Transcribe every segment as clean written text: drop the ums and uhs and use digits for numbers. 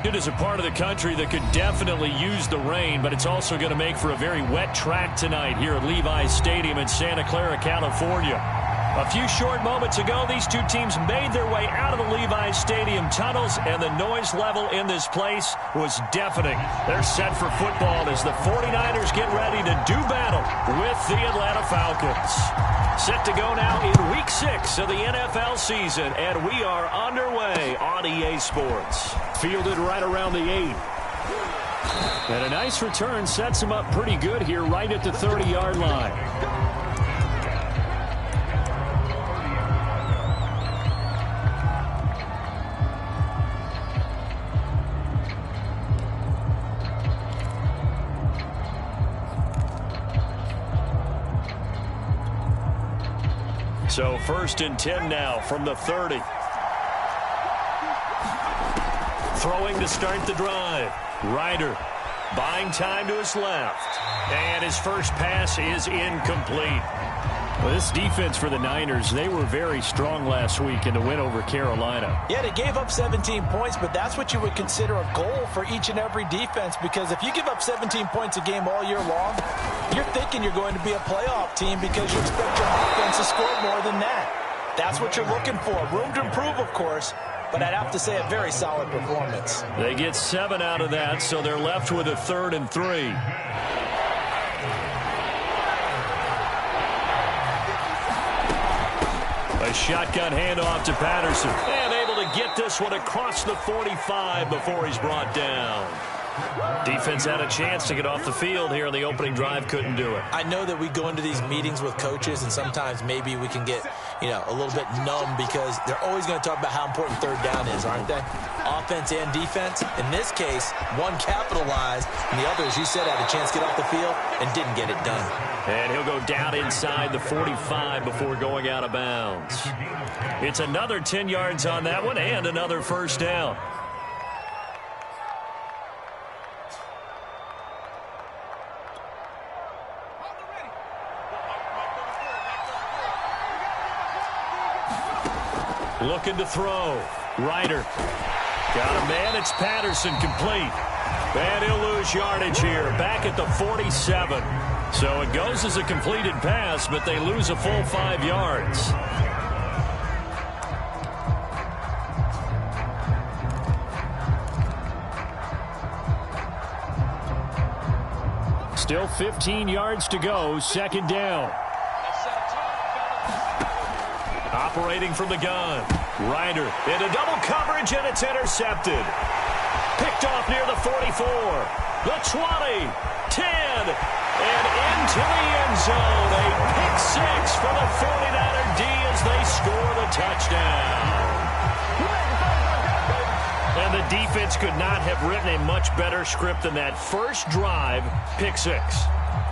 It is a part of the country that could definitely use the rain, but it's also going to make for a very wet track tonight here at Levi's Stadium in Santa Clara, California. A few short moments ago, these two teams made their way out of the Levi's Stadium tunnels, and the noise level in this place was deafening. They're set for football as the 49ers get ready to do battle with the Atlanta Falcons. Set to go now in Week 6 of the NFL season, and we are underway on EA Sports. Fielded right around the 8. And a nice return sets him up pretty good here right at the 30-yard line. So 1st and 10 now from the 30. Throwing to start the drive. Ryder buying time to his left. And his first pass is incomplete. Well, this defense for the Niners, they were very strong last week in the win over Carolina. Yeah, they gave up 17 points, but that's what you would consider a goal for each and every defense, because if you give up 17 points a game all year long, you're thinking you're going to be a playoff team because you expect your offense to score more than that. That's what you're looking for. Room to improve, of course, but I'd have to say a very solid performance. They get 7 out of that, so they're left with a 3rd and 3. A shotgun handoff to Patterson. And able to get this one across the 45 before he's brought down. Defense had a chance to get off the field here in the opening drive. Couldn't do it. I know that we go into these meetings with coaches, and sometimes maybe we can get, a little bit numb because they're always going to talk about how important 3rd down is, aren't they? Offense and defense. In this case, one capitalized, and the other, as you said, had a chance to get off the field and didn't get it done. And he'll go down inside the 45 before going out of bounds. It's another 10 yards on that one and another first down. Looking to throw. Ryder. Got a man. It's Patterson complete. And he'll lose yardage here. Back at the 47. So it goes as a completed pass, but they lose a full 5 yards. Still 15 yards to go. 2nd down. Operating from the gun. Ryder into double coverage, and it's intercepted. Picked off near the 44. The 20. 10. And into the end zone. A pick 6 for the 49er D as they score the touchdown. And the defense could not have written a much better script than that first drive, pick 6.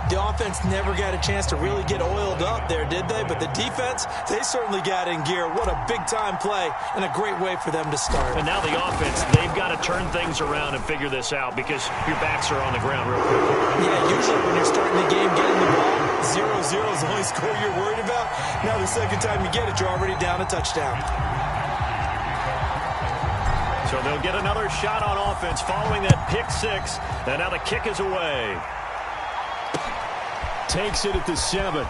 The offense never got a chance to really get oiled up there, did they? But the defense, they certainly got in gear. What a big-time play and a great way for them to start. And now the offense, they've got to turn things around and figure this out because your backs are on the ground real quick. Yeah, usually when you're starting the game, getting the ball, 0-0 is the only score you're worried about. Now the second time you get it, you're already down a touchdown. So they'll get another shot on offense following that pick 6. And now the kick is away. Takes it at the 7.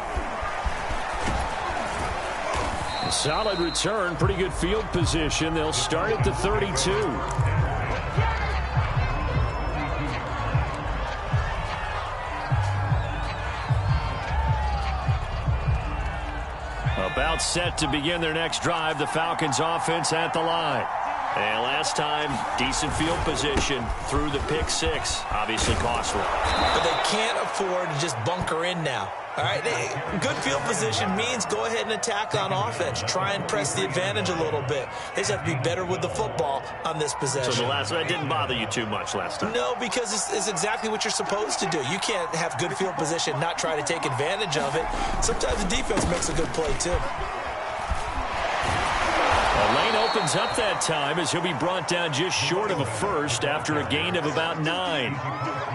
A solid return, pretty good field position. They'll start at the 32. About set to begin their next drive. The Falcons offense at the line. And last time, decent field position through the pick 6. Obviously costly. But they can't afford to just bunker in now. All right, good field position means go ahead and attack on offense. Try and press the advantage a little bit. They just have to be better with the football on this possession. So that didn't bother you too much last time? No, because it's exactly what you're supposed to do. You can't have good field position, not try to take advantage of it. Sometimes the defense makes a good play, too. A lane open things up that time as he'll be brought down just short of a first after a gain of about 9.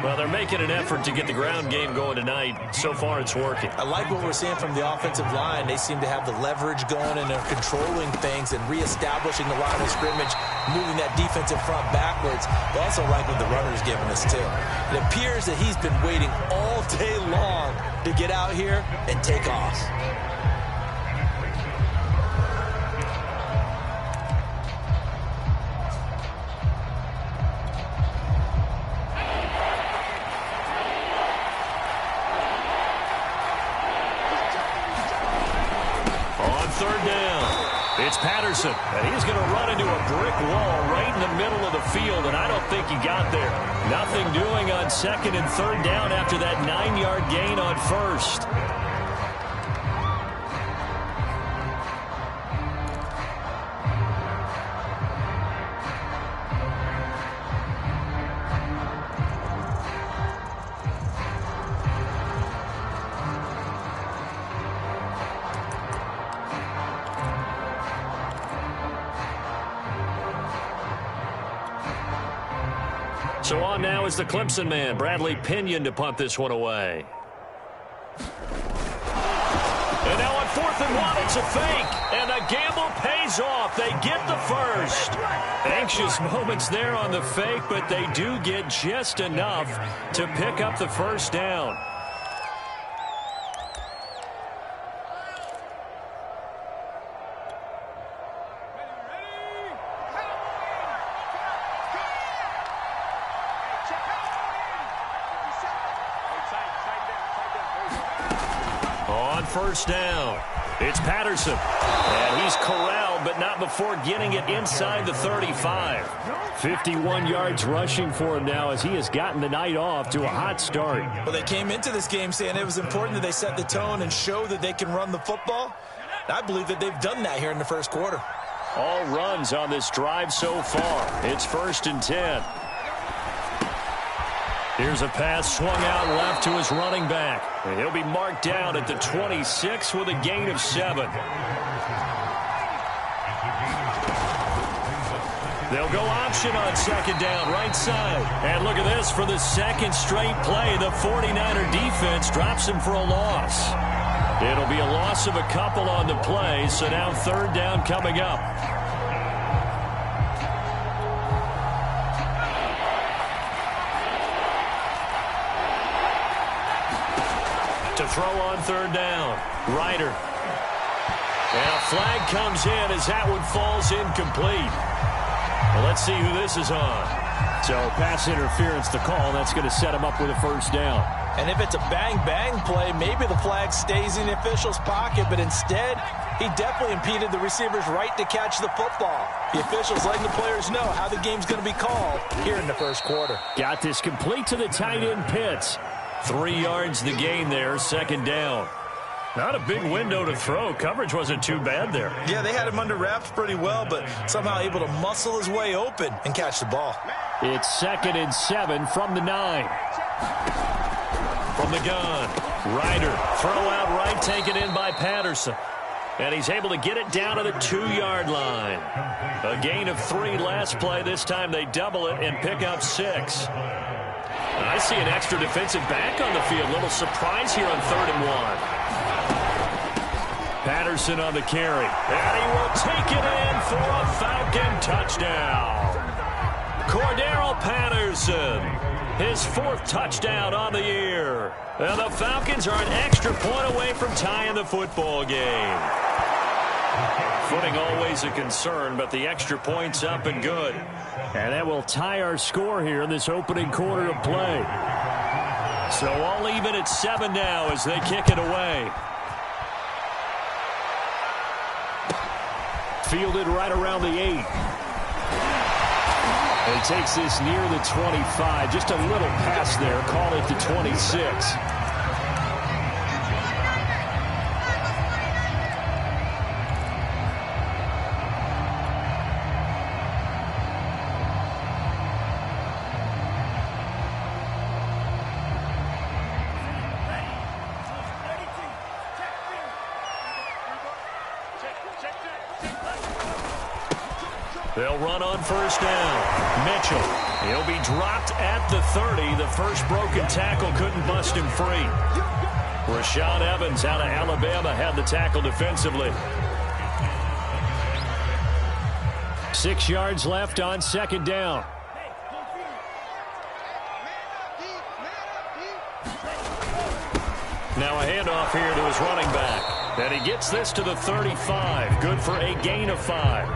Well, they're making an effort to get the ground game going tonight. So far, it's working. I like what we're seeing from the offensive line. They seem to have the leverage going, and they're controlling things and reestablishing the line of scrimmage, moving that defensive front backwards. I also like what the runner's giving us, too. It appears that he's been waiting all day long to get out here and take off. Patterson, and he's going to run into a brick wall right in the middle of the field, and I don't think he got there. Nothing doing on 2nd and 3rd down after that 9-yard gain on 1st. So on now is the Clemson man, Bradley Pinion, to punt this one away. And now on 4th and 1, it's a fake. And the gamble pays off. They get the first. Anxious moments there on the fake, but they do get just enough to pick up the first down. First down. It's Patterson. And he's corralled, but not before getting it inside the 35. 51 yards rushing for him now as he has gotten the night off to a hot start. Well, they came into this game saying it was important that they set the tone and show that they can run the football. I believe that they've done that here in the first quarter. All runs on this drive so far. It's 1st and 10. Here's a pass swung out left to his running back. And he'll be marked down at the 26 with a gain of 7. They'll go option on 2nd down, right side. And look at this for the 2nd straight play. The 49er defense drops him for a loss. It'll be a loss of a couple on the play, so now 3rd down coming up. To throw on 3rd down. Ryder. And a flag comes in as that one falls incomplete. Well, let's see who this is on. So pass interference the call. That's going to set him up with a first down. And if it's a bang-bang play, maybe the flag stays in the official's pocket, but instead, he definitely impeded the receiver's right to catch the football. The officials letting the players know how the game's going to be called here in the first quarter. Got this complete to the tight end Pitts. 3 yards the gain there, 2nd down. Not a big window to throw. Coverage wasn't too bad there. Yeah, they had him under wraps pretty well, but somehow able to muscle his way open and catch the ball. It's 2nd and 7 from the 9. From the gun, Ryder, throw out right, taken in by Patterson. And he's able to get it down to the 2-yard line. A gain of 3 last play. This time they double it and pick up 6. I see an extra defensive back on the field. Little surprise here on 3rd and 1. Patterson on the carry. And he will take it in for a Falcon touchdown. Cordero Patterson, his 4th touchdown on the year. And the Falcons are an extra point away from tying the football game. Footing always a concern, but the extra point's up and good. And that will tie our score here in this opening quarter of play. So all even at 7 now as they kick it away. Fielded right around the 8. And he takes this near the 25. Just a little pass there. Call it the 26. They'll run on first down. Mitchell, he'll be dropped at the 30. The first broken tackle couldn't bust him free. Rashaan Evans out of Alabama had the tackle defensively. 6 yards left on second down. Now a handoff here to his running back. And he gets this to the 35. Good for a gain of 5.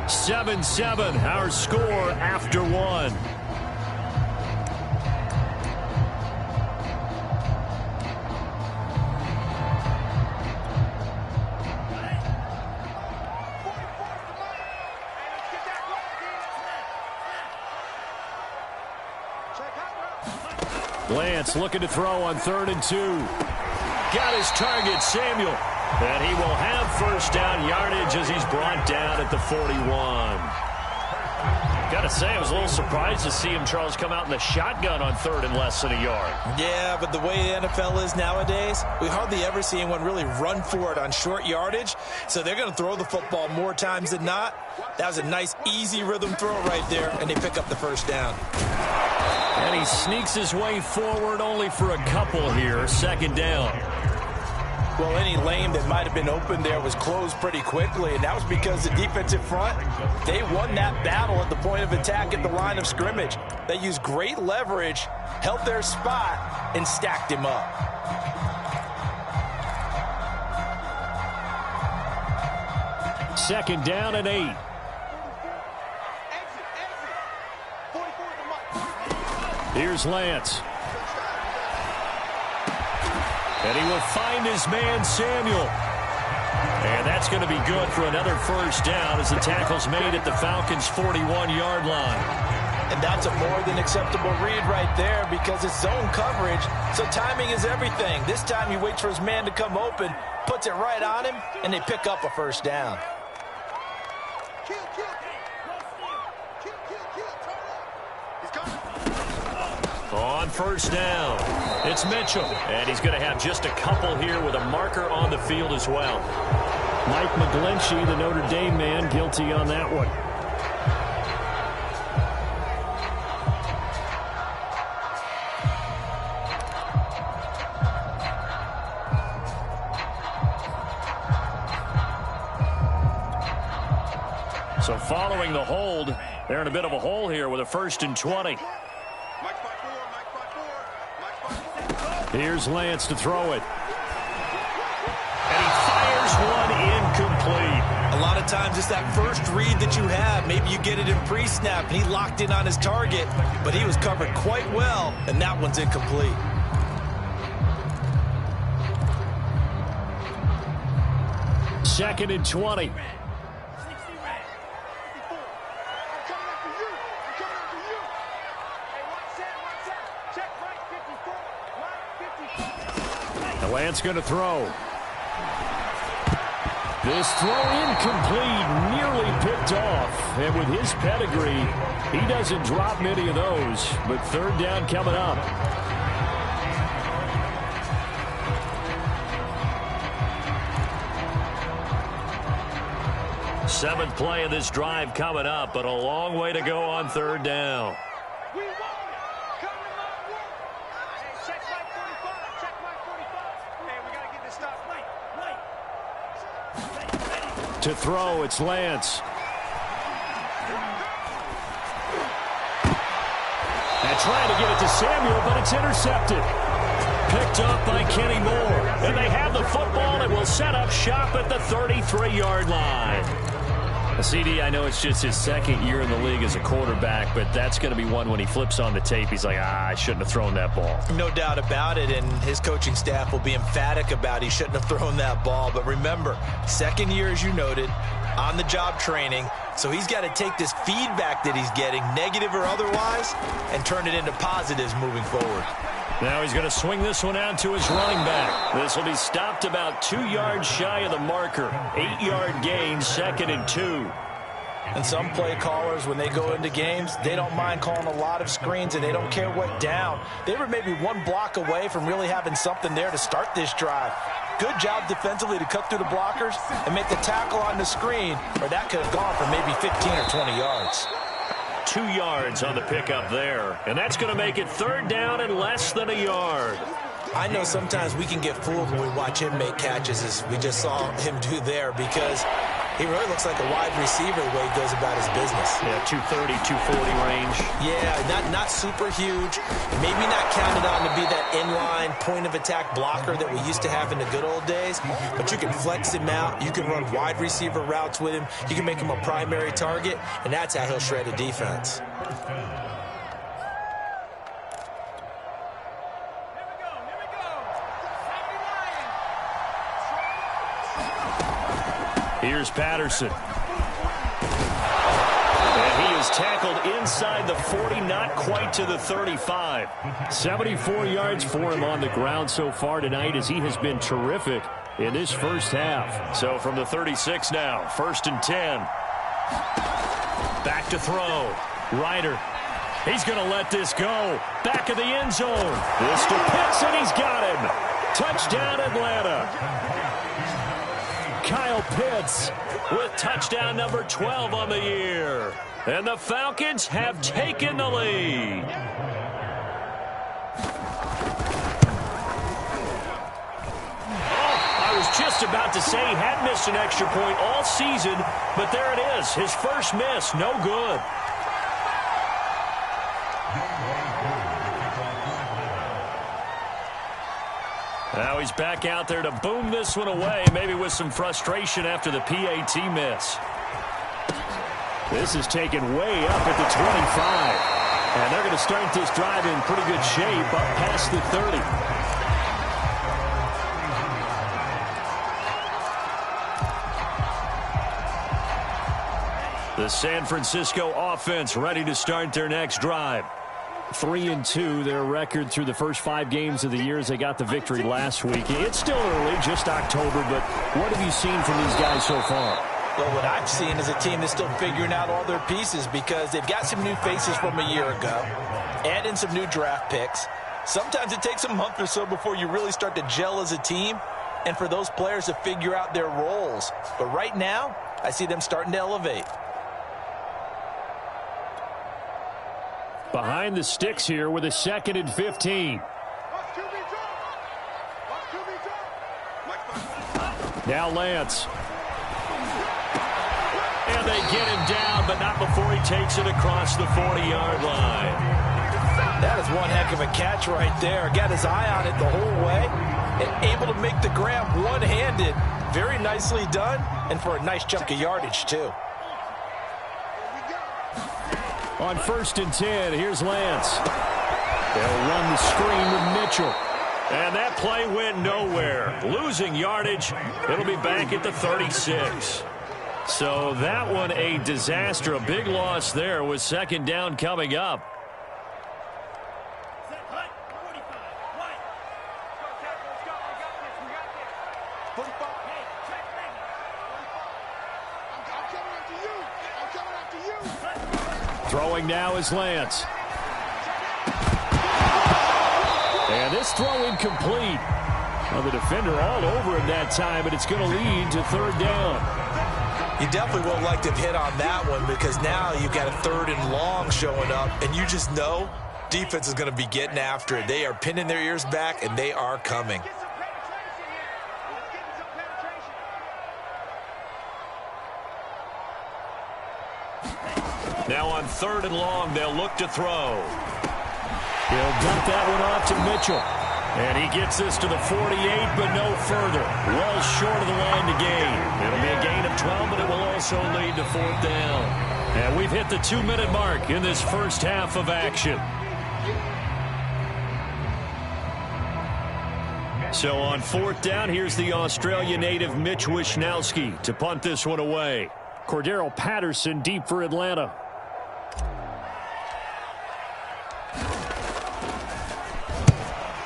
7-7, our score after 1. Lance looking to throw on 3rd and 2. Got his target, Samuel. And he will have first down yardage as he's brought down at the 41. Got to say, I was a little surprised to see him, Charles, come out in the shotgun on 3rd and less than a yard. Yeah, but the way the NFL is nowadays, we hardly ever see anyone really run for it on short yardage. So they're going to throw the football more times than not. That was a nice, easy rhythm throw right there, and they pick up the first down. And he sneaks his way forward only for a couple here. 2nd down. Well, any lane that might have been open there was closed pretty quickly, and that was because the defensive front, they won that battle at the point of attack at the line of scrimmage. They used great leverage, held their spot, and stacked him up. Second down and 8. Here's Lance. And he will find his man, Samuel. And that's going to be good for another first down as the tackle's made at the Falcons' 41-yard line. And that's a more than acceptable read right there because it's zone coverage, so timing is everything. This time he waits for his man to come open, puts it right on him, and they pick up a first down. On first down, it's Mitchell. And he's going to have just a couple here with a marker on the field as well. Mike McGlinchey, the Notre Dame man, guilty on that one. So following the hold, they're in a bit of a hole here with a 1st and 20. Here's Lance to throw it. And he fires one incomplete. A lot of times it's that first read that you have. Maybe you get it in pre-snap, and he locked in on his target, but he was covered quite well, and that one's incomplete. Second and 20. Lance going to throw. This throw incomplete, nearly picked off. And with his pedigree, he doesn't drop many of those. But 3rd down coming up. Seventh play of this drive coming up, but a long way to go on 3rd down. To throw, it's Lance. And trying to get it to Samuel, but it's intercepted. Picked up by Kenny Moore. And they have the football and will set up shop at the 33-yard line. CD, I know it's just his 2nd year in the league as a quarterback, but that's going to be one when he flips on the tape. He's like, I shouldn't have thrown that ball. No doubt about it, and his coaching staff will be emphatic about he shouldn't have thrown that ball. But remember, 2nd year, as you noted, on-the-job training, so he's got to take this feedback that he's getting, negative or otherwise, and turn it into positives moving forward. Now he's going to swing this one out to his running back. This will be stopped about 2 yards shy of the marker. 8-yard gain, 2nd and 2. And some play callers, when they go into games, they don't mind calling a lot of screens, and they don't care what down. They were maybe one block away from really having something there to start this drive. Good job defensively to cut through the blockers and make the tackle on the screen, or that could have gone for maybe 15 or 20 yards. 2 yards on the pickup there, and that's going to make it 3rd down and less than a yard. I know sometimes we can get fooled when we watch him make catches, as we just saw him do there, because he really looks like a wide receiver the way he goes about his business. Yeah, 230, 240 range. Yeah, not super huge. Maybe not counted on to be that inline point-of-attack blocker that we used to have in the good old days, but you can flex him out. You can run wide receiver routes with him. You can make him a primary target, and that's how he'll shred a defense. Here's Patterson. And he is tackled inside the 40, not quite to the 35. 74 yards for him on the ground so far tonight, as he has been terrific in this first half. So from the 36 now, 1st and 10. Back to throw. Ryder. He's going to let this go. Back of the end zone. This to Pitts, and he's got him. Touchdown, Atlanta. Kyle Pitts with touchdown number 12 on the year. And the Falcons have taken the lead. Oh, I was just about to say he had missed an extra point all season, but there it is. His first miss, no good. Now he's back out there to boom this one away, maybe with some frustration after the PAT miss. This is taken way up at the 25. And they're going to start this drive in pretty good shape up past the 30. The San Francisco offense ready to start their next drive. 3-2, their record through the first 5 games of the year as they got the victory last week. It's still early, just October, but what have you seen from these guys so far? Well, what I've seen is a team that's still figuring out all their pieces, because they've got some new faces from a year ago, add in some new draft picks. Sometimes it takes a month or so before you really start to gel as a team and for those players to figure out their roles. But right now, I see them starting to elevate. Behind the sticks here with a 2nd and 15. Now Lance. And they get him down, but not before he takes it across the 40-yard line. That is one heck of a catch right there. Got his eye on it the whole way and able to make the grab one-handed. Very nicely done, and for a nice chunk of yardage, too. On 1st and 10, here's Lance. They'll run the screen with Mitchell. And that play went nowhere. Losing yardage. It'll be back at the 36. So that one a disaster. A big loss there with 2nd down coming up. Throwing now is Lance. And this throw incomplete. Well, the defender all over him that time, but it's going to lead to 3rd down. You definitely would like to have hit on that one, because now you've got a 3rd and long showing up, and you just know defense is going to be getting after it. They are pinning their ears back, and they are coming. Now on 3rd and long, they'll look to throw. He'll dump that one off to Mitchell. And he gets this to the 48, but no further. Well short of the line to gain. It'll be a gain of 12, but it will also lead to 4th down. And we've hit the 2-minute mark in this first half of action. So on 4th down, here's the Australia native Mitch Wishnowski to punt this one away. Cordero Patterson deep for Atlanta.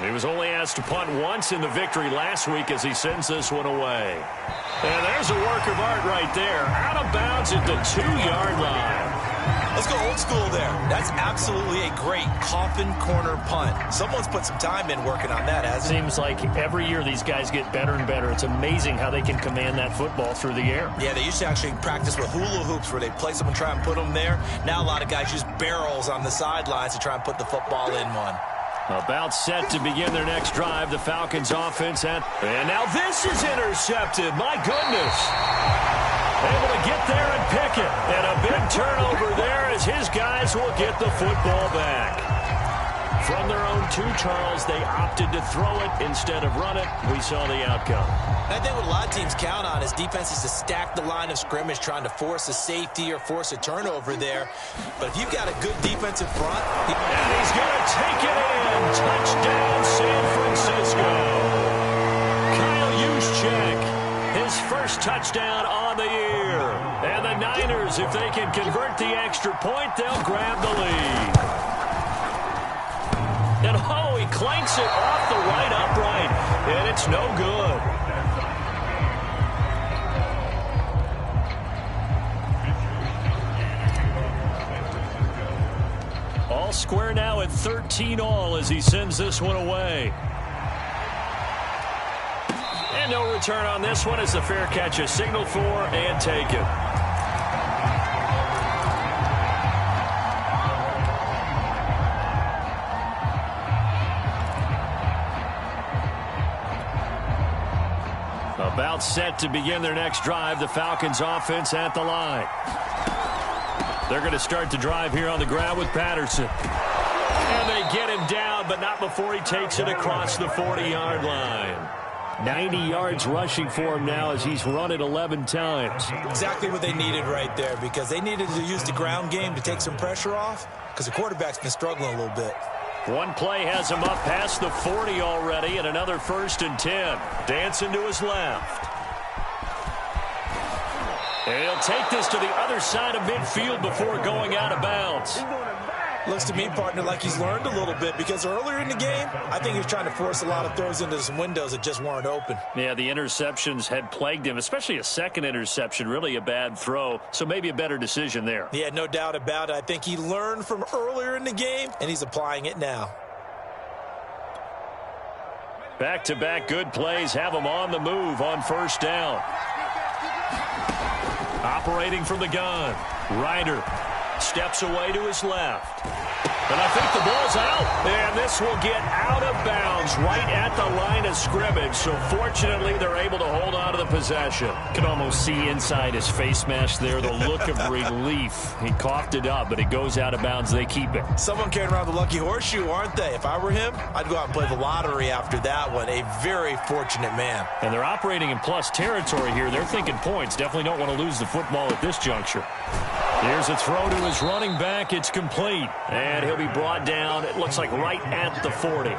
He was only asked to punt once in the victory last week as he sends this one away. And there's a work of art right there. Out of bounds at the 2-yard line. Let's go old school there. That's absolutely a great coffin corner punt. Someone's put some time in working on that, hasn't it? Seems like every year these guys get better and better. It's amazing how they can command that football through the air. Yeah, they used to actually practice with hula hoops where they place them and try and put them there. Now a lot of guys use barrels on the sidelines to try and put the football in one. About set to begin their next drive, the Falcons offense. And now this is intercepted. My goodness. Able to get there and pick it. And a big turnover there as his guys will get the football back. From their own 2, Charles, they opted to throw it instead of run it. We saw the outcome. I think what a lot of teams count on is defenses to stack the line of scrimmage, trying to force a safety or force a turnover there. But if you've got a good defensive front... And he's going to take it in. Touchdown, San Francisco. Kyle Juszczyk, his first touchdown on the year. And the Niners, if they can convert the extra point, they'll grab the lead. And oh, he clanks it off the right upright, and it's no good. All square now at 13-all as he sends this one away. And no return on this one as the fair catch is signaled for and taken. About set to begin their next drive, the Falcons offense at the line. They're going to start the drive here on the ground with Patterson. And they get him down, but not before he takes it across the 40-yard line. 90 yards rushing for him now as he's run it 11 times. Exactly what they needed right there, because they needed to use the ground game to take some pressure off, because the quarterback's been struggling a little bit. One play has him up past the 40 already, and another 1st and 10. Dancing to his left. And he'll take this to the other side of midfield before going out of bounds. Looks to me, partner, like he's learned a little bit, because earlier in the game, I think he was trying to force a lot of throws into some windows that just weren't open. Yeah, the interceptions had plagued him, especially a second interception, really a bad throw, so maybe a better decision there. Yeah, no doubt about it. I think he learned from earlier in the game, and he's applying it now. Back-to-back good plays have him on the move on 1st down. Operating from the gun, Ryder steps away to his left. And I think the ball's out. And this will get out of bounds right at the line of scrimmage. So fortunately, they're able to hold on to the possession. Can almost see inside his face mask there, the look of relief. He coughed it up, but it goes out of bounds. They keep it. Someone carrying around the lucky horseshoe, aren't they? If I were him, I'd go out and play the lottery after that one. A very fortunate man. And they're operating in plus territory here. They're thinking points. Definitely don't want to lose the football at this juncture. Here's a throw to his running back. It's complete. And he'll be brought down, it looks like right at the 40.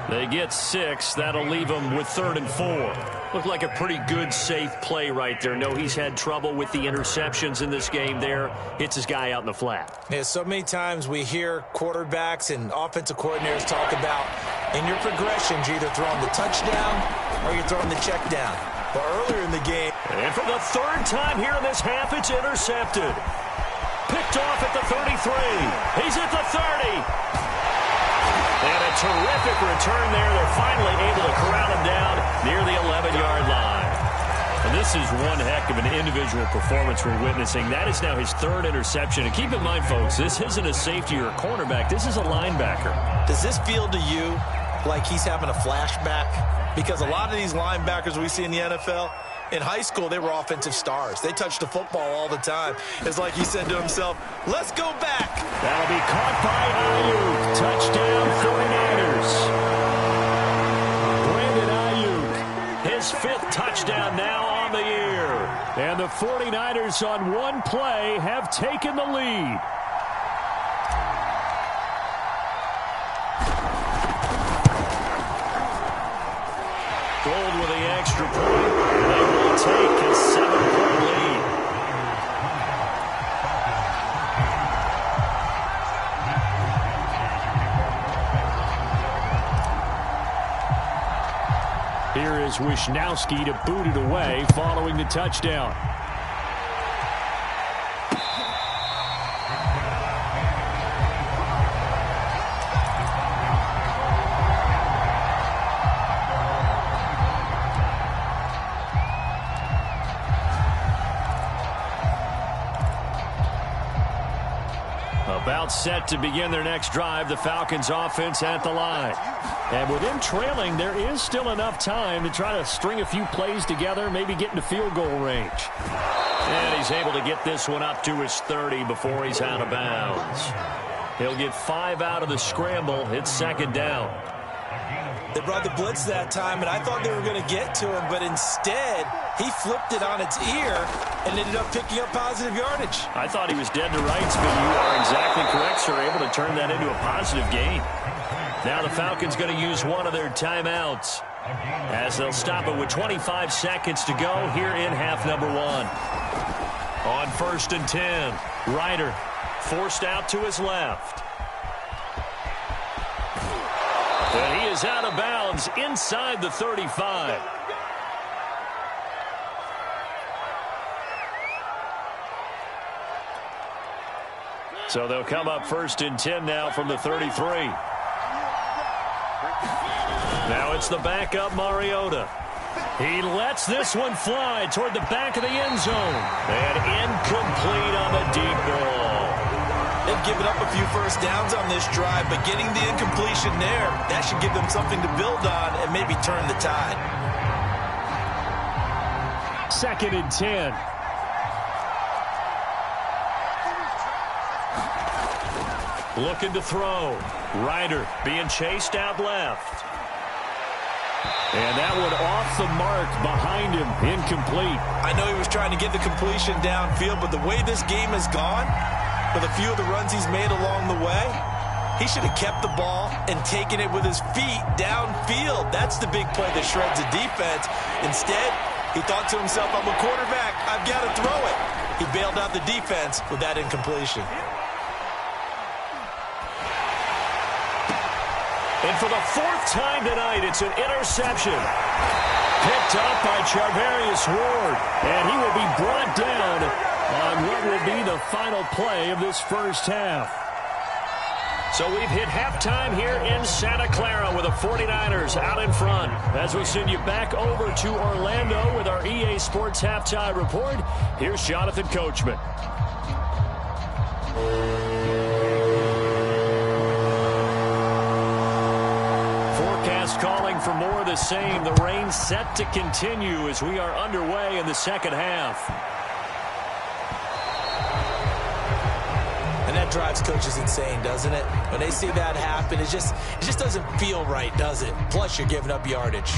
They get 6. That'll leave them with 3rd and 4. Looked like a pretty good, safe play right there. No, he's had trouble with the interceptions in this game there. Hits his guy out in the flat. Yeah, so many times we hear quarterbacks and offensive coordinators talk about in your progressions, you're either throwing the touchdown or you're throwing the check down. But earlier in the game. And for the 3rd time here in this half, it's intercepted. Picked off at the 33. He's at the 30. And a terrific return there. They're finally able to corral him down near the 11-yard line. And this is one heck of an individual performance we're witnessing. That is now his 3rd interception. And keep in mind, folks, this isn't a safety or a cornerback. This is a linebacker. Does this feel to you like he's having a flashback? Because a lot of these linebackers we see in the NFL, in high school, they were offensive stars. They touched the football all the time. It's like he said to himself, let's go back. That'll be caught by Ayuk. Touchdown, 49ers. Brandon Ayuk, his 5th touchdown now on the year. And the 49ers on one play have taken the lead. Gold with the extra point. They will take a 7-point lead. Here is Wisnowski to boot it away following the touchdown. About set to begin their next drive, the Falcons offense at the line. And with them trailing, there is still enough time to try to string a few plays together, maybe get into field goal range. And he's able to get this one up to his 30 before he's out of bounds. He'll get 5 out of the scramble. It's second down. They brought the blitz that time, and I thought they were going to get to him, but instead he flipped it on its ear and ended up picking up positive yardage. I thought he was dead to rights, but you are exactly correct, sir. Able to turn that into a positive gain. Now the Falcons going to use one of their timeouts as they'll stop it with 25 seconds to go here in half number 1. On 1st and 10, Ryder forced out to his left. And he is out of bounds inside the 35. So they'll come up 1st and 10 now from the 33. Now it's the backup Mariota. He lets this one fly toward the back of the end zone. And incomplete on the deep ball. They've given up a few first downs on this drive, but getting the incompletion there, that should give them something to build on and maybe turn the tide. 2nd and 10. Looking to throw. Ryder being chased out left. And that one off the mark behind him. Incomplete. I know he was trying to get the completion downfield, but the way this game has gone, with a few of the runs he's made along the way, he should have kept the ball and taken it with his feet downfield. That's the big play that shreds the defense. Instead, he thought to himself, I'm a quarterback, I've got to throw it. He bailed out the defense with that incompletion. And for the 4th time tonight, it's an interception. Picked up by Charvarius Ward. And he will be brought down on what will be the final play of this first half. So we've hit halftime here in Santa Clara with the 49ers out in front. As we send you back over to Orlando with our EA Sports Halftime Report, here's Jonathan Coachman. Forecast calling for more of the same. The rain set to continue as we are underway in the second half. And that drives coaches insane, doesn't it? When they see that happen, it just doesn't feel right, does it? Plus, you're giving up yardage.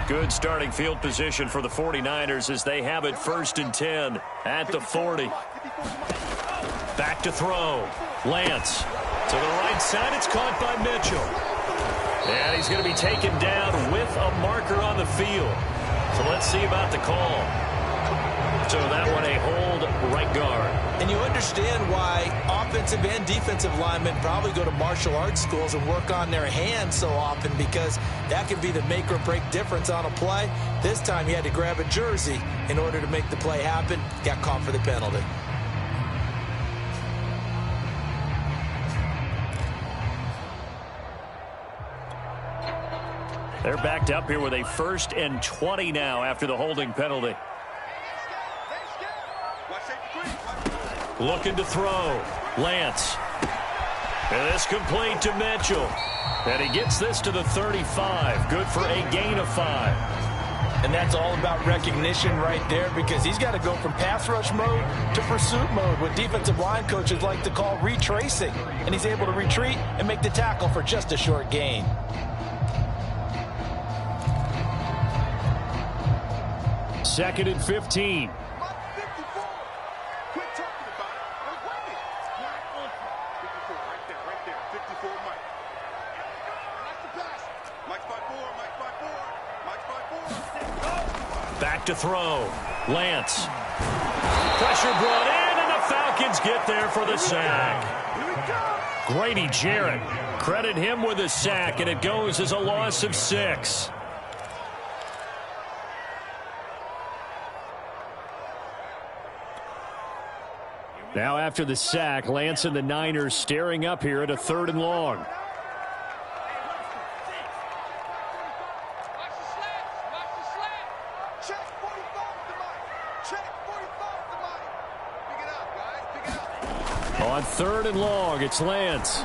Good starting field position for the 49ers as they have it 1st and 10 at the 40. Back to throw. Lance to the right side. It's caught by Mitchell. And he's going to be taken down with a marker on the field. So let's see about the call. So that one a hold right guard. And you understand why offensive and defensive linemen probably go to martial arts schools and work on their hands so often, because that can be the make or break difference on a play. This time he had to grab a jersey in order to make the play happen. Got caught for the penalty. They're backed up here with a 1st and 20 now after the holding penalty. Looking to throw. Lance. And this complete to Mitchell. And he gets this to the 35. Good for a gain of 5. And that's all about recognition right there, because he's got to go from pass rush mode to pursuit mode, what defensive line coaches like to call retracing. And he's able to retreat and make the tackle for just a short gain. Second and 15. Back to throw. Lance. Pressure brought in, and the Falcons get there for the sack. Grady Jarrett. Credit him with a sack, and it goes as a loss of 6. Now after the sack, Lance and the Niners staring up here at a 3rd and long. On 3rd and long, it's Lance.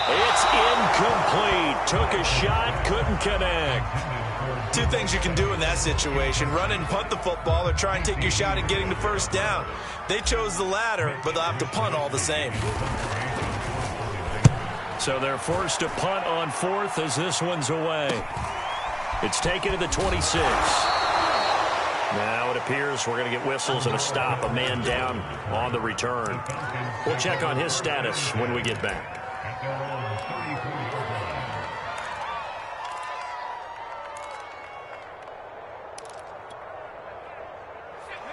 It's incomplete. Took a shot, couldn't connect. Two things you can do in that situation: run and punt the football, or try and take your shot at getting the first down. They chose the latter, but they'll have to punt all the same. So they're forced to punt on 4th as this one's away. It's taken to the 26. Now it appears we're going to get whistles and a stop. A man down on the return. We'll check on his status when we get back.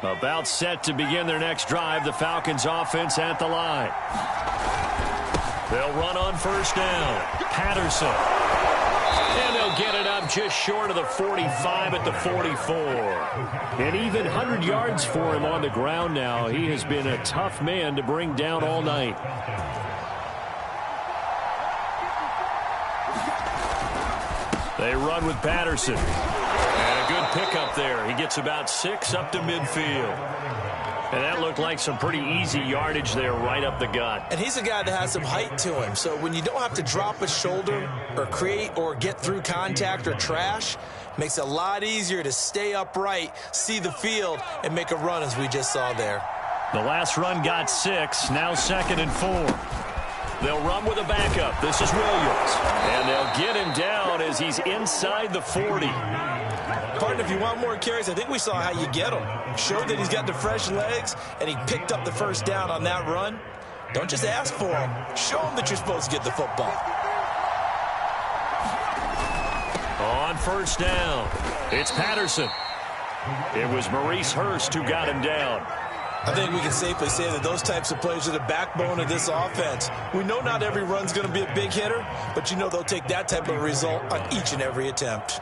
About set to begin their next drive, the Falcons offense at the line. They'll run on 1st down. Patterson. And they'll get it up just short of the 45 at the 44. An even 100 yards for him on the ground now. He has been a tough man to bring down all night. They run with Patterson. And a good pickup there. He gets about 6 up to midfield. And that looked like some pretty easy yardage there right up the gut. And he's a guy that has some height to him. So when you don't have to drop a shoulder or create or get through contact or trash, makes it a lot easier to stay upright, see the field, and make a run as we just saw there. The last run got 6. Now 2nd and 4. They'll run with a backup. This is Williams. And they'll get him down as he's inside the 40. Partner, if you want more carries, I think we saw how you get him. Showed that he's got the fresh legs, and he picked up the first down on that run. Don't just ask for him. Show him that you're supposed to get the football. On 1st down, it's Patterson. It was Maurice Hurst who got him down. I think we can safely say that those types of plays are the backbone of this offense. We know not every run's going to be a big hitter, but you know they'll take that type of result on each and every attempt.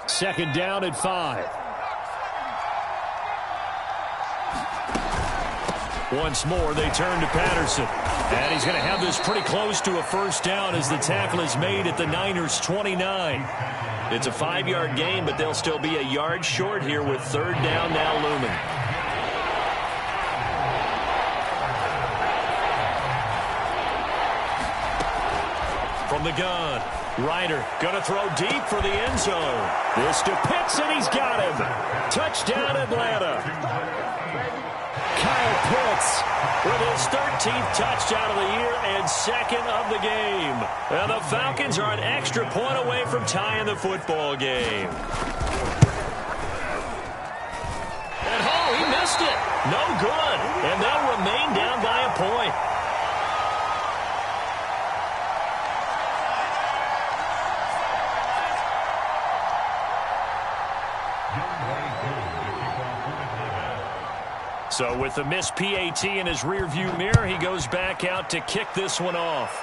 Second down at 5. Once more, they turn to Patterson. And he's going to have this pretty close to a first down as the tackle is made at the Niners' 29. It's a 5-yard gain, but they'll still be a yard short here with 3rd down now looming. From the gun, Ryder going to throw deep for the end zone. This to Pitts, and he's got him. Touchdown, Atlanta. Kyle Pitts with his 13th touchdown of the year and 2nd of the game. And the Falcons are an extra point away from tying the football game. And oh, he missed it. No good. And they'll remain down by a point. So with the missed PAT in his rearview mirror, he goes back out to kick this one off.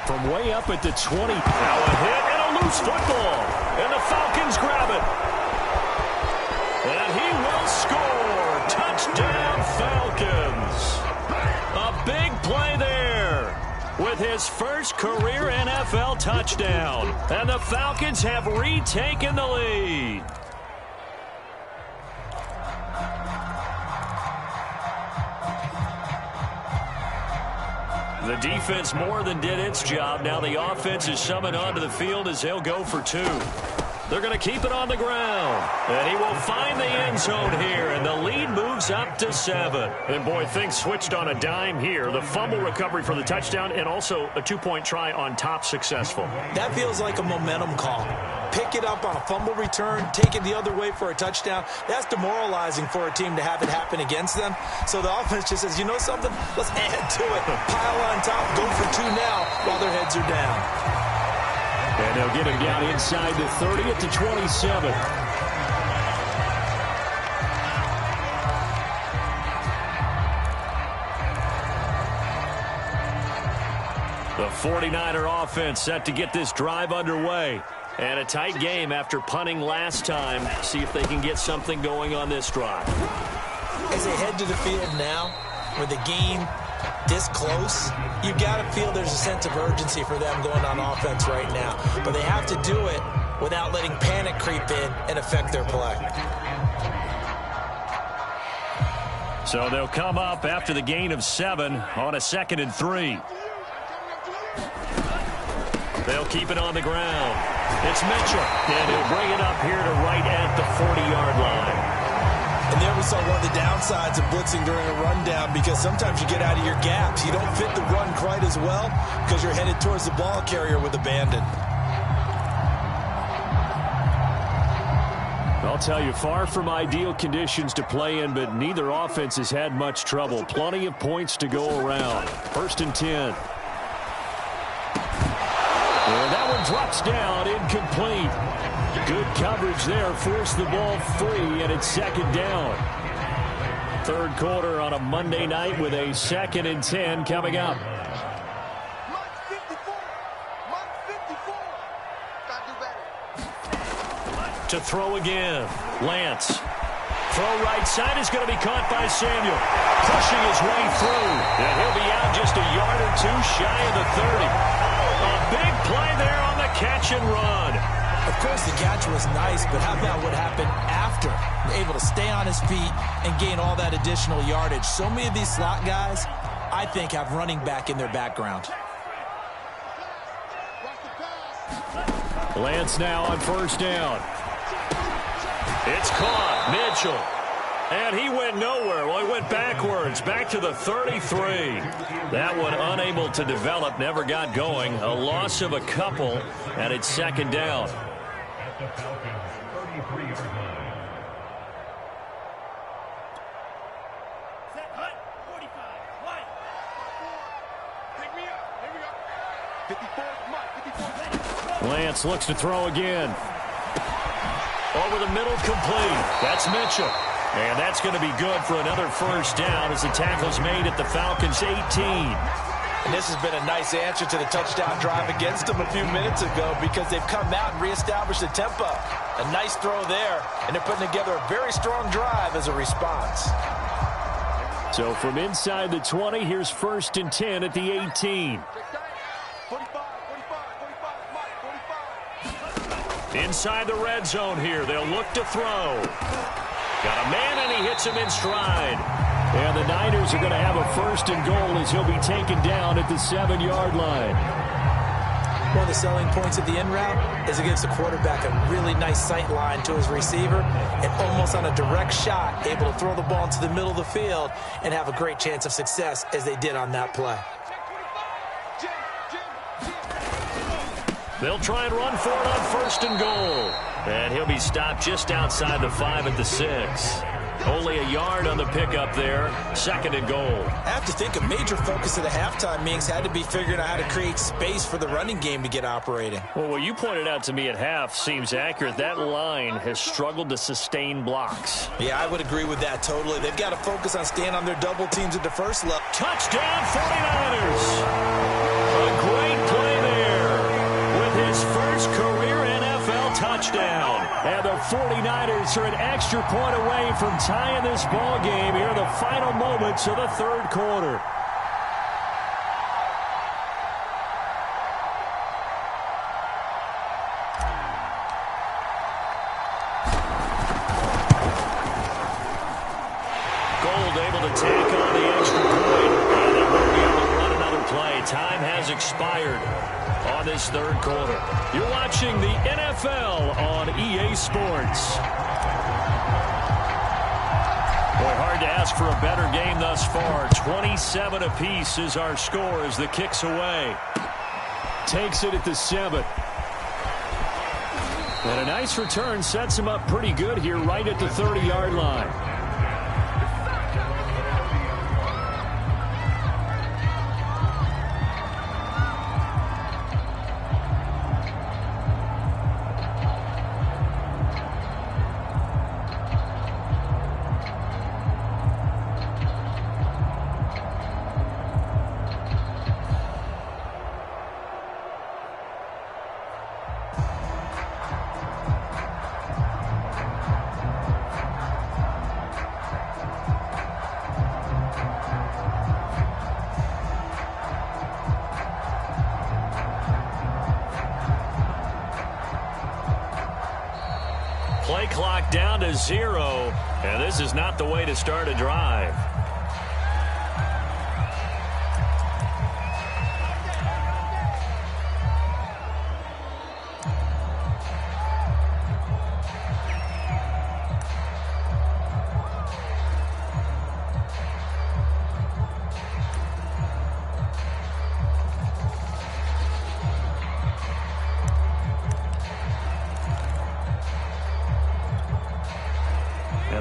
From way up at the 20. Now a hit and a loose football. And the Falcons grab it. And he will score. Touchdown, Falcons. A big play there with his first career NFL touchdown. And the Falcons have retaken the lead. The defense more than did its job. Now the offense is summoned onto the field as they'll go for 2. They're going to keep it on the ground. And he will find the end zone here. And the lead moves up to 7. And boy, things switched on a dime here. The fumble recovery for the touchdown and also a 2-point try on top successful. That feels like a momentum call. Pick it up on a fumble return, take it the other way for a touchdown. That's demoralizing for a team to have it happen against them. So the offense just says, you know something? Let's add to it. Pile on top, go for 2 now while their heads are down. And they'll get him down inside the 30 at the 27. The 49er offense set to get this drive underway. And a tight game after punting last time. See if they can get something going on this drive. As they head to the field now, with the game this close, you've got to feel there's a sense of urgency for them going on offense right now. But they have to do it without letting panic creep in and affect their play. So they'll come up after the gain of 7 on a 2nd and 3. They'll keep it on the ground. It's Mitchell, and he'll bring it up here to right at the 40-yard line. And there we saw one of the downsides of blitzing during a rundown, because sometimes you get out of your gaps. You don't fit the run quite as well because you're headed towards the ball carrier with abandon. I'll tell you, far from ideal conditions to play in, but neither offense has had much trouble. Plenty of points to go around. 1st and 10. And that one drops down, incomplete. Good coverage there, forced the ball free, and it's 2nd down. 3rd quarter on a Monday night with a 2nd and 10 coming up. To throw again, Lance. Throw right side is going to be caught by Samuel. Pushing his way through, and he'll be out just a yard or 2 shy of the 30. A big play there on the catch and run. Of course, the catch was nice, but how about what happened after? Able to stay on his feet and gain all that additional yardage. So many of these slot guys, I think, have running back in their background. Lance now on 1st down. It's caught. Mitchell. And he went nowhere. Well, he went backwards, back to the 33. That one unable to develop, never got going. A loss of a couple, and it's 2nd down. Lance looks to throw again. Over the middle, complete. That's Mitchell. And that's going to be good for another 1st down as the tackle's made at the Falcons' 18. And this has been a nice answer to the touchdown drive against them a few minutes ago, because they've come out and reestablished the tempo. A nice throw there, and they're putting together a very strong drive as a response. So from inside the 20, here's 1st and 10 at the 18. Inside the red zone here, they'll look to throw. Got a man, and he hits him in stride. And the Niners are going to have a 1st and goal as he'll be taken down at the 7-yard line. One of the selling points of the in route is it gives the quarterback a really nice sight line to his receiver, and almost on a direct shot, able to throw the ball into the middle of the field and have a great chance of success as they did on that play. They'll try and run for it on 1st and goal. And he'll be stopped just outside the 5 at the 6. Only a yard on the pickup there. 2nd and goal. I have to think a major focus of the halftime meetings had to be figuring out how to create space for the running game to get operating. Well, what you pointed out to me at half seems accurate. That line has struggled to sustain blocks. Yeah, I would agree with that totally. They've got to focus on staying on their double teams at the first level. Touchdown 49ers. A great play there with his first career NFL touchdown. And the 49ers are an extra point away from tying this ball game here in the final moments of the 3rd quarter. Gold able to take on the extra point, and they won't be able to run another play. Time has expired on this 3rd quarter. You're watching the NFL on EA Sports. Boy, hard to ask for a better game thus far. 27 apiece is our score as the kick's away. Takes it at the 7. And a nice return sets him up pretty good here right at the 30-yard line. 0, and this is not the way to start a drive.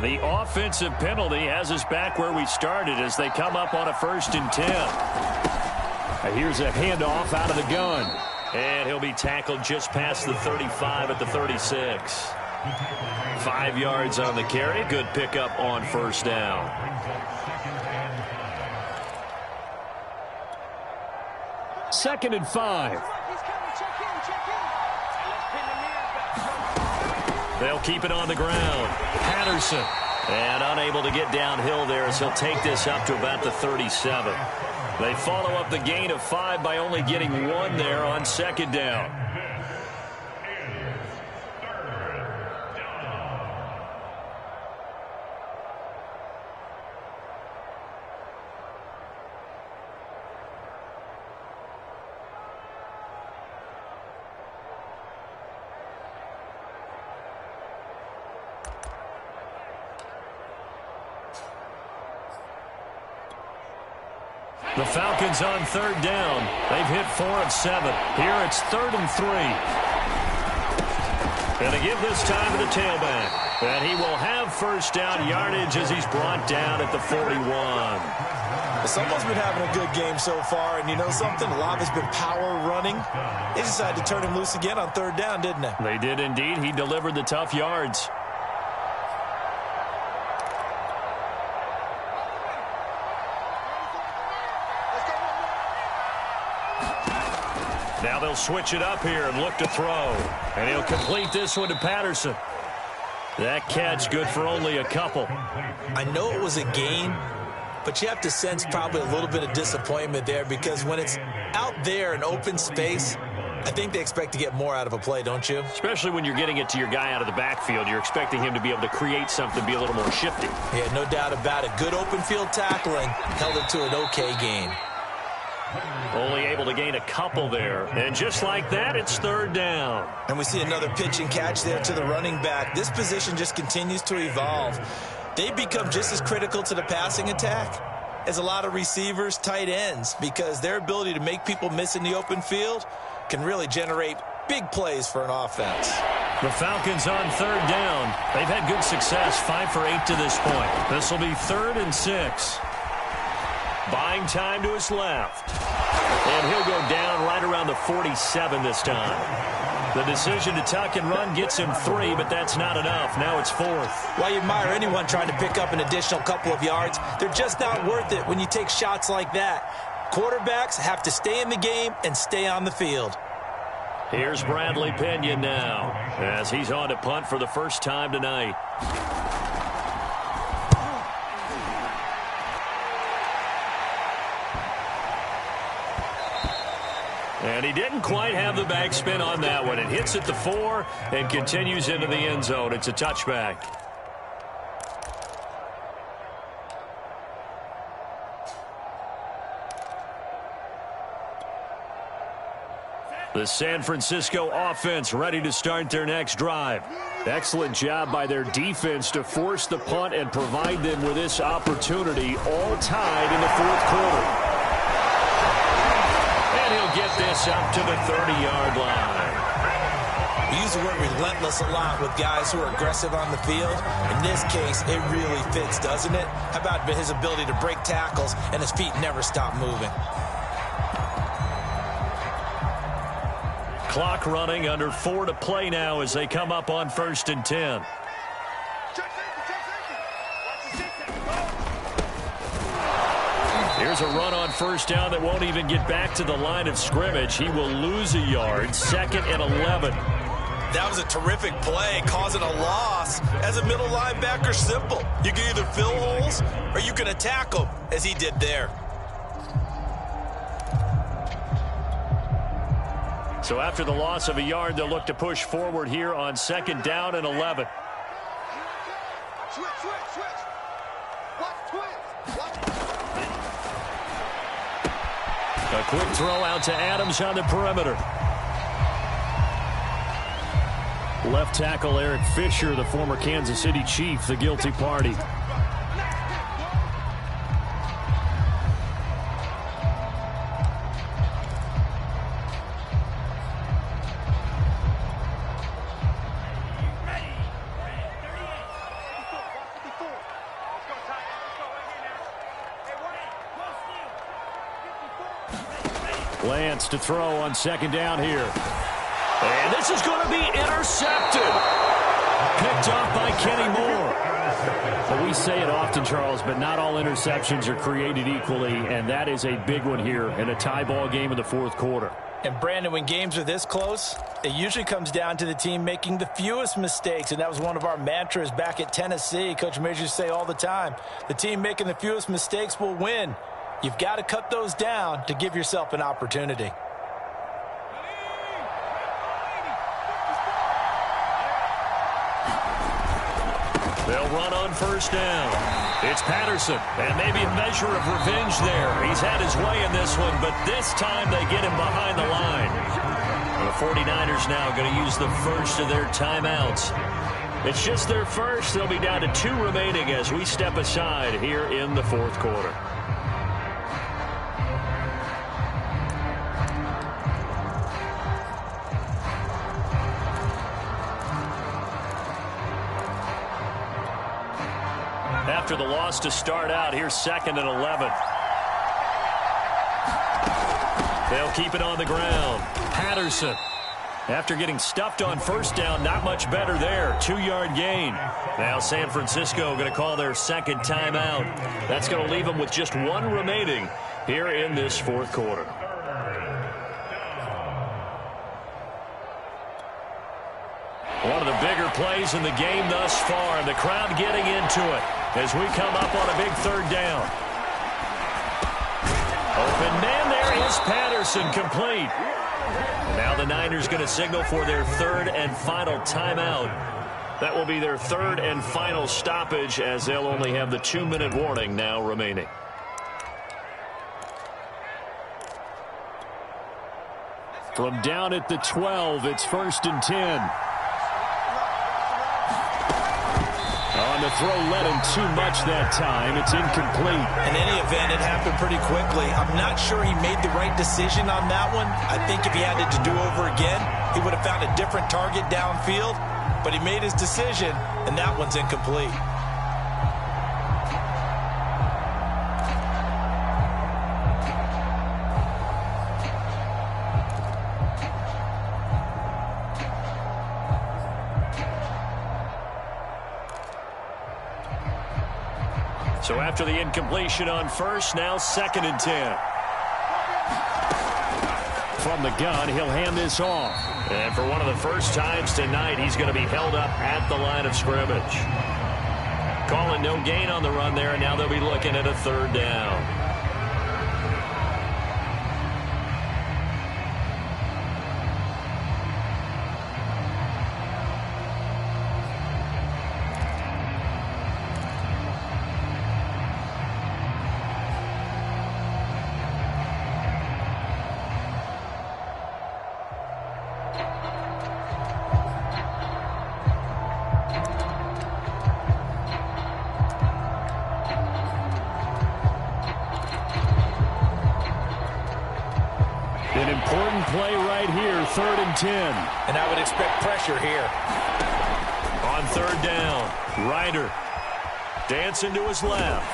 The offensive penalty has us back where we started as they come up on a 1st and 10. Here's a handoff out of the gun. And he'll be tackled just past the 35 at the 36. 5 yards on the carry. Good pickup on 1st down. Second and 5. They'll keep it on the ground. Patterson. And unable to get downhill there as he'll take this up to about the 37. They follow up the gain of 5 by only getting 1 there on 2nd down. The Falcons on 3rd down. They've hit 4 of 7. Here it's 3rd and 3. And they give this time to the tailback. And he will have 1st down yardage as he's brought down at the 41. Someone's been having a good game so far, and you know something? A lot has been power running. They decided to turn him loose again on 3rd down, didn't they? They did indeed. He delivered the tough yards. Now they'll switch it up here and look to throw. And he'll complete this one to Patterson. That catch good for only a couple. I know it was a gain, but you have to sense probably a little bit of disappointment there because when it's out there in open space, I think they expect to get more out of a play, don't you? Especially when you're getting it to your guy out of the backfield. You're expecting him to be able to create something, be a little more shifty. Yeah, no doubt about it. Good open field tackling held it to an okay gain. Only able to gain a couple there. And just like that, it's 3rd down. And we see another pitch and catch there to the running back. This position just continues to evolve. They become just as critical to the passing attack as a lot of receivers, tight ends, because their ability to make people miss in the open field can really generate big plays for an offense. The Falcons on 3rd down. They've had good success, 5 for 8 to this point. This will be 3rd and 6. Buying time to his left. And he'll go down right around the 47 this time. The decision to tuck and run gets him 3, but that's not enough. Now it's 4th. While you admire anyone trying to pick up an additional couple of yards, they're just not worth it when you take shots like that. Quarterbacks have to stay in the game and stay on the field. Here's Bradley Pinion now as he's on to punt for the first time tonight. And he didn't quite have the backspin on that one. It hits at the 4 and continues into the end zone. It's a touchback. The San Francisco offense ready to start their next drive. Excellent job by their defense to force the punt and provide them with this opportunity, all tied in the 4th quarter. And he'll get this up to the 30-yard line. We use the word relentless a lot with guys who are aggressive on the field. In this case, it really fits, doesn't it? How about his ability to break tackles and his feet never stop moving? Clock running, under 4 to play now as they come up on 1st and 10. Here's a run on 1st down that won't even get back to the line of scrimmage. He will lose a yard. 2nd and 11. That was a terrific play, causing a loss. As a middle linebacker, simple. You can either fill holes or you can attack them, as he did there. So after the loss of a yard, they'll look to push forward here on 2nd down and 11. A quick throw out to Adams on the perimeter. Left tackle Eric Fisher, the former Kansas City Chief, the guilty party. Lance to throw on second down here. And this is going to be intercepted. Picked off by Kenny Moore. Well, we say it often, Charles, but not all interceptions are created equally, and that is a big one here in a tie ball game in the fourth quarter. And, Brandon, when games are this close, it usually comes down to the team making the fewest mistakes, and that was one of our mantras back at Tennessee. Coach Majors used to say all the time, the team making the fewest mistakes will win. You've got to cut those down to give yourself an opportunity. They'll run on first down. It's Patterson, and maybe a measure of revenge there. He's had his way in this one, but this time they get him behind the line. And the 49ers now going to use the first of their timeouts. It's just their first. They'll be down to 2 remaining as we step aside here in the fourth quarter. After the loss to start out, here's 2nd and 11. They'll keep it on the ground. Patterson, after getting stuffed on first down, not much better there. 2-yard gain. Now San Francisco going to call their second timeout. That's going to leave them with just 1 remaining here in this fourth quarter. One of the bigger plays in the game thus far, and the crowd getting into it as we come up on a big 3rd down. Open man, there is Patterson, complete. Now the Niners going to signal for their 3rd and final timeout. That will be their 3rd and final stoppage, as they'll only have the 2-minute warning now remaining. From down at the 12, it's 1st and 10. On the throw, led him too much that time. It's incomplete. In any event, it happened pretty quickly. I'm not sure he made the right decision on that one. I think if he had it to do over again, he would have found a different target downfield. But he made his decision, and that one's incomplete. So after the incompletion on first, now 2nd and 10. From the gun, he'll hand this off. And for one of the first times tonight, he's going to be held up at the line of scrimmage. Calling no gain on the run there, and now they'll be looking at a 3rd down. An important play right here, 3rd and 10. And I would expect pressure here. On 3rd down, Ryder dancing to his left.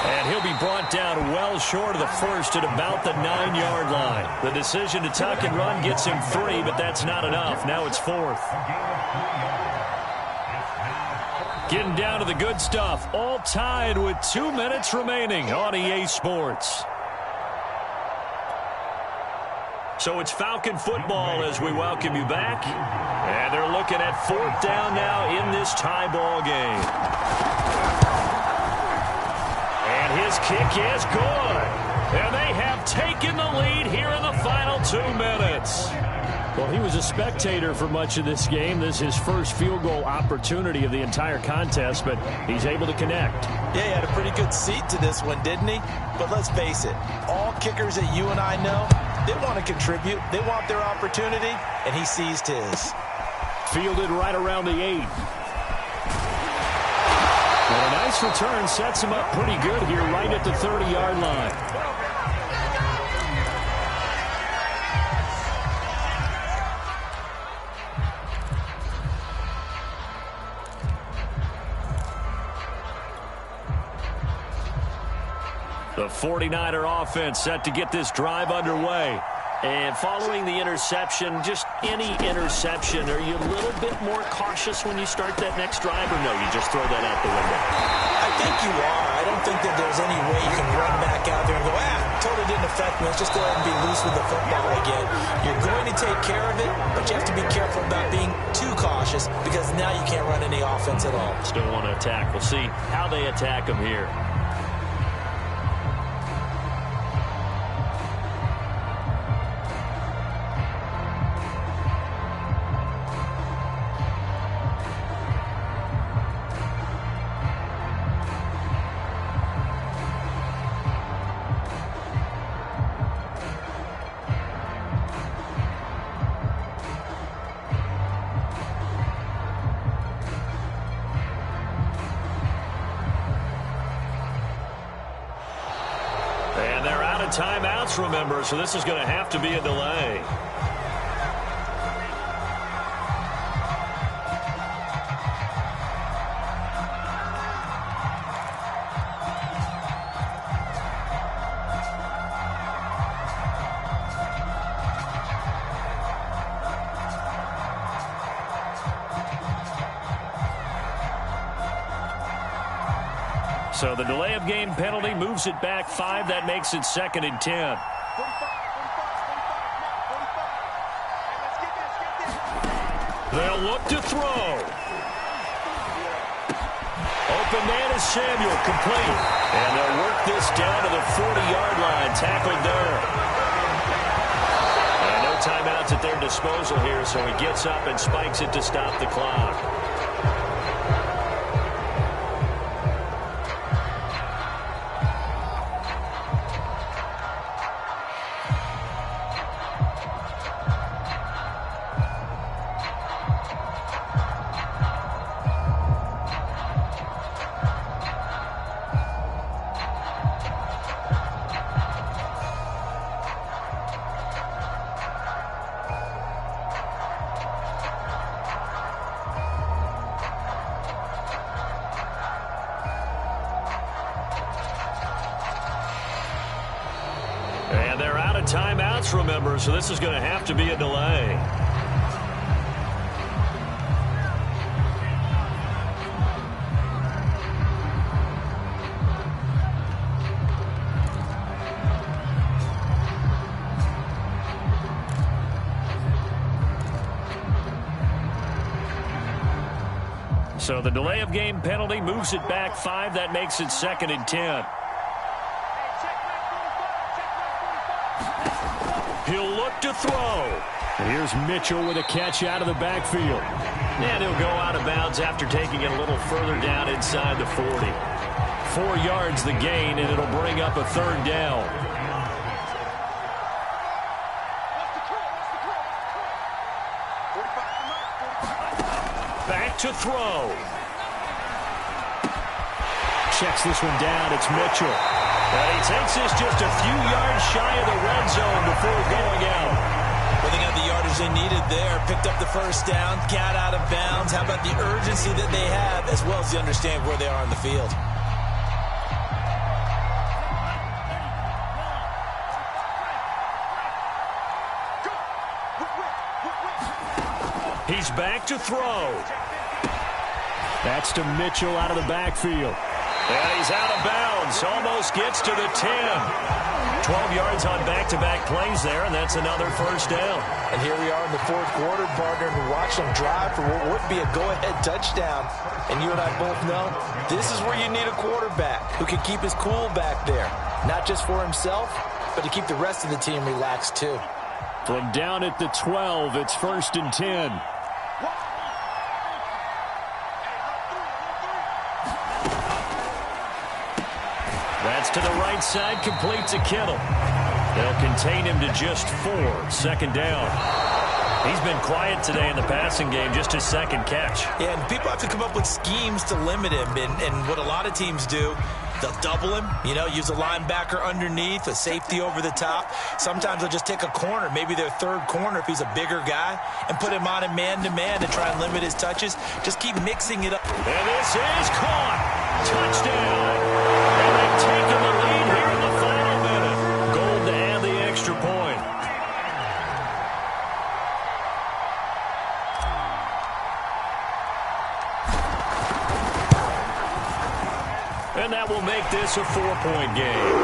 And he'll be brought down well short of the first at about the 9-yard line. The decision to tuck and run gets him 3, but that's not enough. Now it's 4th. Getting down to the good stuff. All tied with 2 minutes remaining on EA Sports. So it's Falcon football as we welcome you back. And they're looking at 4th down now in this tie ball game. And his kick is good. And they have taken the lead here in the final 2 minutes. Well, he was a spectator for much of this game. This is his first field goal opportunity of the entire contest, but he's able to connect. Yeah, he had a pretty good seat to this one, didn't he? But let's face it, all kickers that you and I know, they want to contribute. They want their opportunity, and he seized his. Fielded right around the 8. And a nice return sets him up pretty good here right at the 30-yard line. The 49er offense set to get this drive underway. And following the interception, just any interception, are you a little bit more cautious when you start that next drive, or no, you just throw that out the window? I think you are. I don't think that there's any way you can run back out there and go, totally didn't affect me. Let's just go ahead and be loose with the football again. You're going to take care of it, but you have to be careful about being too cautious because now you can't run any offense at all. Still want to attack. We'll see how they attack him here. And they're out of timeouts, remember, so this is going to have to be a delay. So the delay of game penalty moves it back 5. That makes it 2nd and 10. They'll look to throw. Open man is Samuel, complete. And they'll work this down to the 40-yard line, tackled there. And no timeouts at their disposal here, so he gets up and spikes it to stop the clock. And they're out of timeouts, remember, so this is going to have to be a delay. So the delay of game penalty moves it back 5. That makes it 2nd and 10. He'll look to throw. And here's Mitchell with a catch out of the backfield. And he'll go out of bounds after taking it a little further down inside the 40. 4 yards the gain, and it'll bring up a 3rd down. Back to throw. Checks this one down. It's Mitchell. And he takes this just a few yards shy of the red zone before going out. Well, they got the yardage they needed there. Picked up the first down, got out of bounds. How about the urgency that they have, as well as the understanding where they are on the field? He's back to throw. That's to Mitchell out of the backfield. And he's out of bounds. Almost gets to the 10. 12 yards on back-to-back plays there, and that's another first down. And here we are in the 4th quarter, partner, and watch them drive for what would be a go-ahead touchdown. And you and I both know this is where you need a quarterback who can keep his cool back there. Not just for himself, but to keep the rest of the team relaxed too. From down at the 12, it's 1st and 10. That's to the right side, complete to Kittle. They'll contain him to just 4, 2nd down. He's been quiet today in the passing game, just his 2nd catch. Yeah, and people have to come up with schemes to limit him, and what a lot of teams do, they'll double him, use a linebacker underneath, a safety over the top. Sometimes they'll just take a corner, maybe their 3rd corner if he's a bigger guy, and put him on a man-to-man to try and limit his touches. Just keep mixing it up. And this is caught. Touchdown. And they've taken the lead here in the final minute. Gold to add the extra point. And that will make this a 4-point game.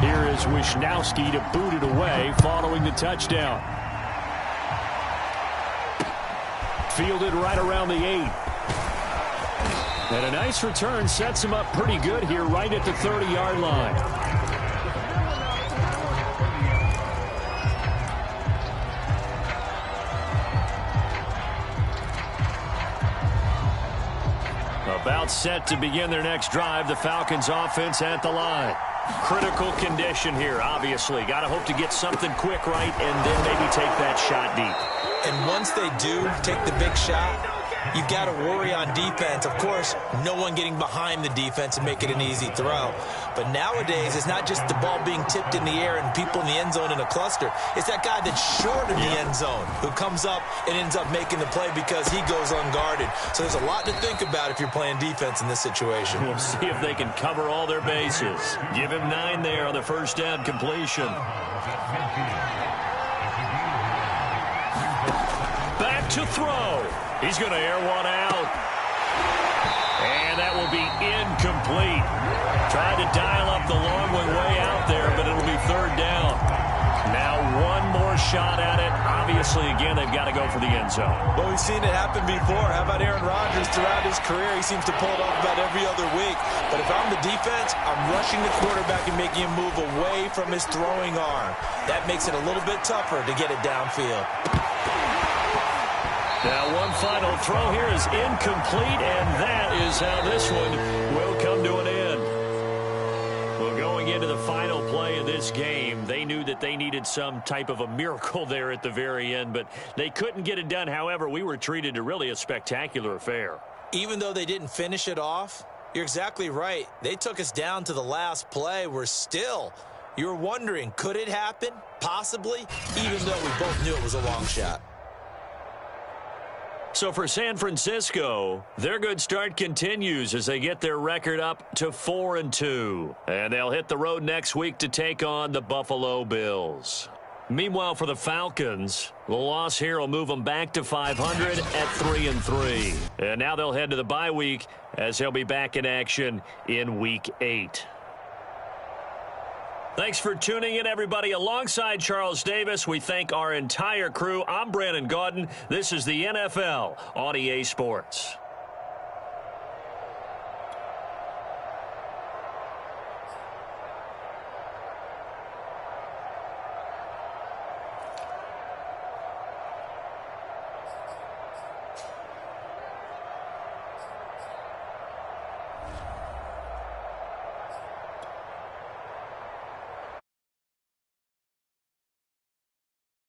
Here is Wisnowski to boot it away following the touchdown. Fielded right around the 8. And a nice return sets him up pretty good here right at the 30-yard line. About set to begin their next drive, the Falcons offense at the line. Critical condition here, obviously. Got to hope to get something quick right and then maybe take that shot deep. And once they do take the big shot, you've got to worry on defense. Of course, no one getting behind the defense and make it an easy throw. But nowadays, it's not just the ball being tipped in the air and people in the end zone in a cluster. It's that guy that's short of the end zone who comes up and ends up making the play because he goes unguarded. So there's a lot to think about if you're playing defense in this situation. We'll see if they can cover all their bases. Give him 9 there on the first down completion. Back to throw. He's going to air one out. And that will be incomplete. Tried to dial up the long one way out there, but it'll be 3rd down. Now one more shot at it. Obviously, again, they've got to go for the end zone. Well, we've seen it happen before. How about Aaron Rodgers throughout his career? He seems to pull it off about every other week. But if I'm the defense, I'm rushing the quarterback and making him move away from his throwing arm. That makes it a little bit tougher to get it downfield. Now one final throw here is incomplete, and that is how this one will come to an end. Well, going into the final play of this game, they knew that they needed some type of a miracle there at the very end, but they couldn't get it done. However, we were treated to really a spectacular affair. Even though they didn't finish it off, you're exactly right. They took us down to the last play. You're wondering, could it happen? Possibly, even though we both knew it was a long shot. So for San Francisco, their good start continues as they get their record up to 4-2. And they'll hit the road next week to take on the Buffalo Bills. Meanwhile, for the Falcons, the loss here will move them back to 500 at 3-3. And now they'll head to the bye week as they'll be back in action in Week 8. Thanks for tuning in, everybody. Alongside Charles Davis, we thank our entire crew. I'm Brandon Gaudin. This is the NFL on EA Sports.